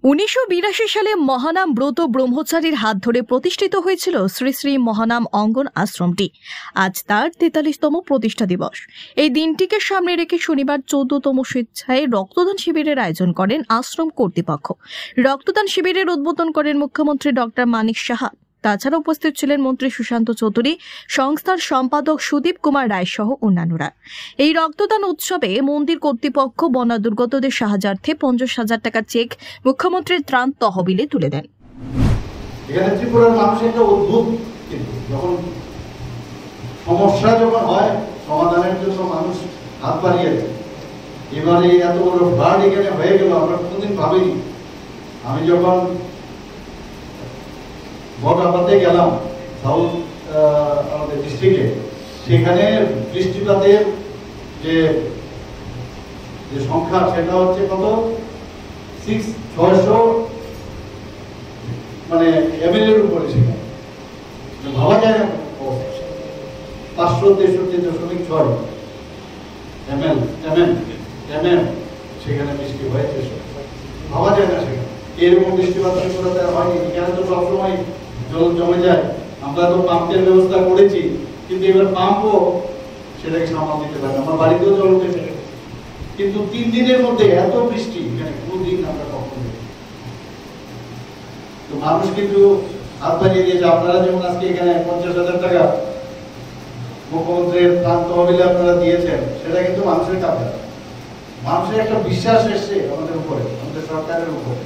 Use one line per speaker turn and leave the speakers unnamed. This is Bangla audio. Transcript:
1982 সালে মহানাম ব্রত ব্রহ্মচারীর হাত ধরে প্রতিষ্ঠিত হয়েছিল শ্রী শ্রী মহানাম অঙ্গন আশ্রমটি। আজ তার 43তম প্রতিষ্ঠা দিবস। এই দিনটিকে সামনে রেখে শনিবার 14তম স্বেচ্ছায় রক্তদান শিবিরের আয়োজন করেন আশ্রম কর্তৃপক্ষ। রক্তদান শিবিরের উদ্বোধন করেন মুখ্যমন্ত্রী ডক্টর মানিক সাহা। তাছাড়া উপস্থিত ছিলেন মন্ত্রী সুশান্ত চৌধুরী, সংস্থার সম্পাদক সুদীপ কুমার রায় সহ অন্যান্যরা। এই রক্তদান উৎসবে মন্দির কর্তৃপক্ষ বন্যা দুর্গতদের সাহায্যার্থে 50,000 টাকার চেক মুখ্যমন্ত্রীর ত্রাণ তহবিলে তুলে দেন।
এখানে ত্রিপুরার মানুষ একটা অদ্ভুত, যখন সমস্যা যখন হয় সমাধানের জন্য মানুষ হাত বাড়িয়ে দেয়। এবারে এত বড় ফ্লাড এখানে হয়ে গেল, আমরা কোনোদিন ভাবিনি। আমি যখন বটাপাতে গেলাম সাউথ আমাদের ডিস্ট্রিক্টে, সেখানে বৃষ্টিপাতের যে সংখ্যা সেটা হচ্ছে কত 600 মানে এমএল এর উপরে। সেখানে ভাবা যায় না, 563.6 এমএল সেখানে বৃষ্টি হয়েছে। ভাবা যায় না সেখানে এরকম বৃষ্টিপাত হয়নি। এখানে তো সবসময় জল জমে যায়। আমরা তো পাম্পের ব্যবস্থা করেছি, কিন্তু এবার পাম্পও সেটাকে সামাল দিতে পারে। আমার বাড়িতেও জল উঠেছে, কিন্তু 3 দিনের মধ্যে এত বৃষ্টি এখানে কোনদিন আমরা কখনো দেখি। তো মানুষ কিন্তু হাত বাড়িয়ে দিয়েছে। আপনারা যেমন আজকে এখানে 50,000 টাকা মুখ্যমন্ত্রীর ত্রাণ তহবিলে আপনারা দিয়েছেন, সেটা কিন্তু মানুষের কাছে। মানুষের একটা বিশ্বাস এসছে আমাদের উপরে, আমাদের সরকারের উপরে।